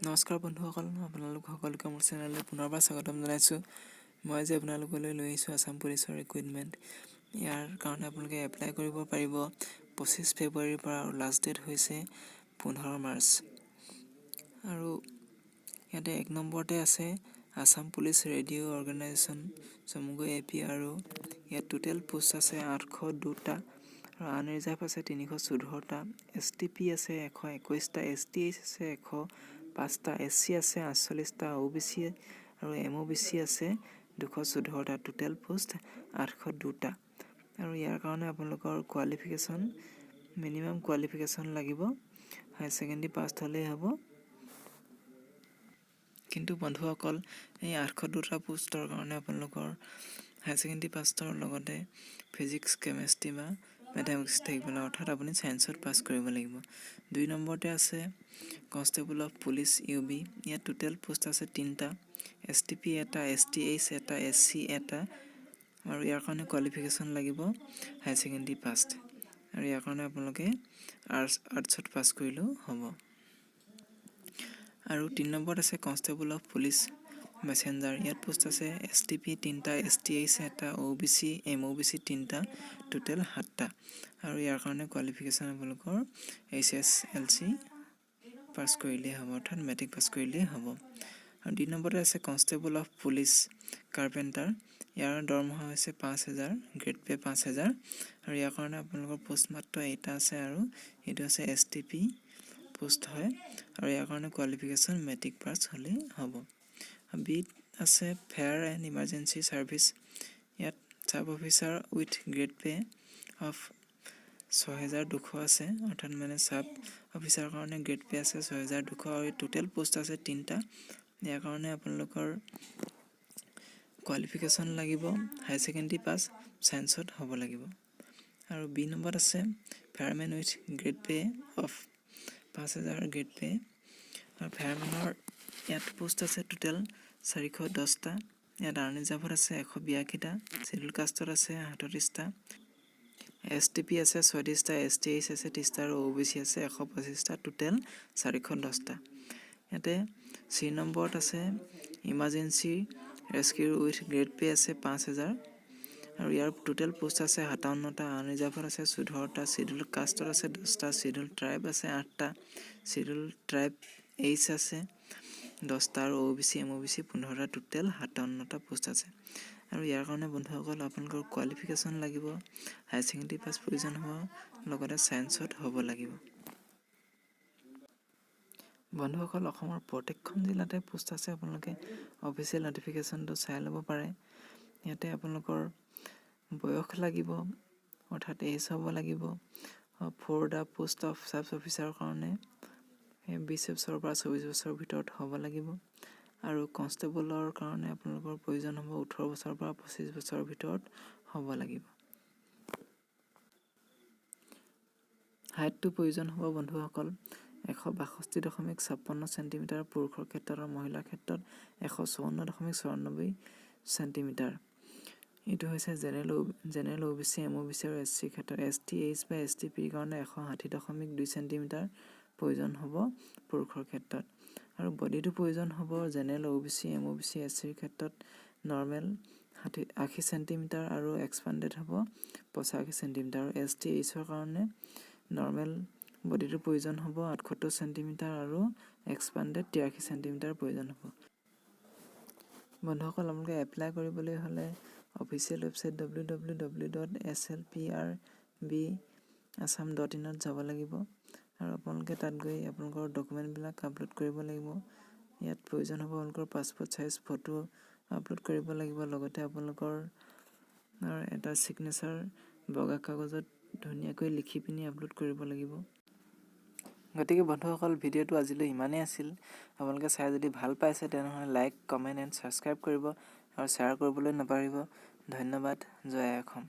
নমস্কাৰ বন্ধুসকল, আপোনালোক সকলোকে মোৰ চেনেললৈ পুনৰবাৰ স্বাগতম জনাইছোঁ। মই আজি আপোনালোকলৈ লৈ আহিছোঁ আছাম পুলিচৰ ৰিক্ৰুইটমেণ্ট। ইয়াৰ কাৰণে আপোনালোকে এপ্লাই কৰিব পাৰিব 25 ফেব্ৰুৱাৰীৰ পৰা আৰু লাষ্ট ডেট হৈছে 15 মাৰ্চ। আৰু ইয়াতে 1 নম্বৰতে আছে আছাম পুলিচ ৰেডিঅ' অৰ্গেনাইজেশ্যন চমুকৈ AP, আৰু ইয়াত টোটেল পোষ্ট আছে 802টা আৰু আনৰিজাৰ্ভ আছে 314টা, STP আছে 121টা, STH আছে 105টা, SC আছে 48টা, OBC আৰু MOBC আছে 214টা, টোটেল পোষ্ট 802টা। আৰু ইয়াৰ কাৰণে আপোনালোকৰ কোৱালিফিকেশ্যন মিনিমাম কোৱালিফিকেশ্যন লাগিব, হায়াৰ ছেকেণ্ডেৰী পাছ হ'লেই হ'ব। কিন্তু বন্ধুসকল, এই 802টা পোষ্টৰ কাৰণে আপোনালোকৰ হায়াৰ ছেকেণ্ডেৰী পাছৰ লগতে ফিজিক্স, কেমেষ্ট্ৰি বা মেথামেটিক্স থাকিব লাগিব, অৰ্থাৎ আপুনি ছায়েন্সত পাছ কৰিব লাগিব। 2 নম্বৰতে আছে কনষ্টেবল অফ পুলিচ UB। ইয়াত টোটেল পোষ্ট আছে 3টা, STP এটা, STH এটা, SC এটা, আৰু ইয়াৰ কাৰণে কোৱালিফিকেশ্যন লাগিব হায়াৰ ছেকেণ্ডেৰী পাছ। আৰু ইয়াৰ কাৰণে আপোনালোকে আৰ্টছত পাছ কৰিলেও হ'ব। আৰু 3 নম্বৰত আছে কনষ্টেবল অফ পুলিচ মেছেঞ্জাৰ। ইয়াত পোষ্ট আছে STP 3টা, STH এটা, OBC MOBC 3টা, টোটেল 7টা। আৰু ইয়াৰ কাৰণে কোৱালিফিকেশ্যন আপোনালোকৰ HSLC পাছ কৰিলেই হ'ব, অৰ্থাৎ মেট্ৰিক পাছ কৰিলেই হ'ব। আৰু 2 নম্বৰতে আছে কনষ্টেবল অফ পুলিচ কাৰ্পেণ্টাৰ। ইয়াৰ দৰমহা হৈছে 5,000, গ্ৰেড পে 5,000। আৰু ইয়াৰ কাৰণে আপোনালোকৰ পোষ্ট মাত্ৰ এটা আছে, আৰু এইটো আছে STP পোষ্ট হয়। আৰু ইয়াৰ কাৰণে কোৱালিফিকেশ্যন মেট্ৰিক পাছ হ'লেই হ'ব। বিত আছে ফেয়াৰ এণ্ড ইমাৰ্জেঞ্চি ছাৰ্ভিচ। ইয়াত চাব officer with grade pay off 6,200 আছে, অৰ্থাৎ মানে চাব অফিচাৰৰ কাৰণে গ্ৰেড পে আছে 6,200, আৰু টোটেল পোষ্ট আছে 3টা। ইয়াৰ কাৰণে আপোনালোকৰ কোৱালিফিকেশ্যন লাগিব হায়াৰ ছেকেণ্ডেৰী পাছ, ছায়েন্সত হ'ব লাগিব। আৰু বি নম্বৰত আছে firemen with grade pay off 5,000 grade pay. আৰু ফায়াৰমেনৰ ইয়াত পোষ্ট আছে টোটেল 410টা। ইয়াত আনৰিজাৰ্ভত আছে 182টা, চিডিউল কাষ্টত আছে 38টা, STP আছে 34টা, STH আছে 30টা, আৰু OBC আছে 125টা, টোটেল 410টা। ইয়াতে 3 নম্বৰত আছে emergency rescue with grade pay আছে 5,000, আৰু ইয়াৰ টোটেল পোষ্ট আছে 57টা, আনৰিজাৰ্ভত আছে 14টা, চিডিউল কাষ্টত আছে 10টা, চিডিউল ট্ৰাইব আছে 8টা, চিডিউল ট্ৰাইব H আছে 10টা, আৰু OBC MOBC 15টা, টোটেল 57টা পোষ্ট আছে। আৰু ইয়াৰ কাৰণে বন্ধুসকল আপোনালোকৰ কোৱালিফিকেশ্যন লাগিব, হায়াৰ ছেকেণ্ডেৰী পাছ প্ৰয়োজন হ'ব, লগতে ছায়েন্সত হ'ব লাগিব। বন্ধুসকল, অসমৰ প্ৰত্যেকখন জিলাতে পোষ্ট আছে, আপোনালোকে অফিচিয়েল নটিফিকেশ্যনটো চাই ল'ব পাৰে। ইয়াতে আপোনালোকৰ বয়স লাগিব, অৰ্থাৎ এজ হ'ব লাগিব। ফৰ দ্য পোষ্ট অফ চাব অফিচাৰৰ কাৰণে 20 বছৰৰ পৰা 24 বছৰৰ ভিতৰত হ'ব লাগিব। আৰু কনষ্টেবলৰ কাৰণে আপোনালোকৰ প্ৰয়োজন হ'ব 18 বছৰৰ পৰা 25 বছৰৰ ভিতৰত হ'ব লাগিব। হাইটটো প্ৰয়োজন হ'ব বন্ধুসকল 162.56 চেণ্টিমিটাৰ পুৰুষৰ ক্ষেত্ৰত, আৰু মহিলাৰ ক্ষেত্ৰত 154.94 চেণ্টিমিটাৰ। এইটো হৈছে জেনেৰেল OBC MOBC আৰু SC ক্ষেত্ৰত। STH বা STPৰ কাৰণে 160.2 চেণ্টিমিটাৰ প্ৰয়োজন হ'ব পুৰুষৰ ক্ষেত্ৰত। আৰু বডিটো প্ৰয়োজন হ'ব জেনেৰেল OBC MOBC SCৰ ক্ষেত্ৰত নৰ্মেল 80 চেণ্টিমিটাৰ, আৰু এক্সপাণ্ডেড হ'ব 85 চেণ্টিমিটাৰ। আৰু STHৰ কাৰণে নৰ্মেল বডিটো প্ৰয়োজন হ'ব 78 চেণ্টিমিটাৰ, আৰু এক্সপাণ্ডেড 83 চেণ্টিমিটাৰ প্ৰয়োজন হ'ব। বন্ধুসকল, আপোনালোকে এপ্লাই কৰিবলৈ হ'লে অফিচিয়েল ৱেবছাইট www.slprbassam.in যাব লাগিব, আৰু আপোনালোকে তাত গৈ আপোনালোকৰ ডকুমেণ্টবিলাক আপলোড কৰিব লাগিব। ইয়াত প্ৰয়োজন হ'ব আপোনালোকৰ পাছপৰ্ট চাইজ ফটো আপলোড কৰিব লাগিব, লগতে আপোনালোকৰ এটা ছিগনেচাৰ বগা কাগজত ধুনীয়াকৈ লিখি পিনি আপলোড কৰিব লাগিব। গতিকে বন্ধুসকল, ভিডিঅ'টো আজিলৈ ইমানেই আছিল। আপোনালোকে চাই যদি ভাল পাইছে তেনেহ'লে লাইক, কমেণ্ট এণ্ড ছাবস্ক্ৰাইব কৰিব, আৰু শ্বেয়াৰ কৰিবলৈ নাপাহৰিব। ধন্যবাদ। জয় অসম।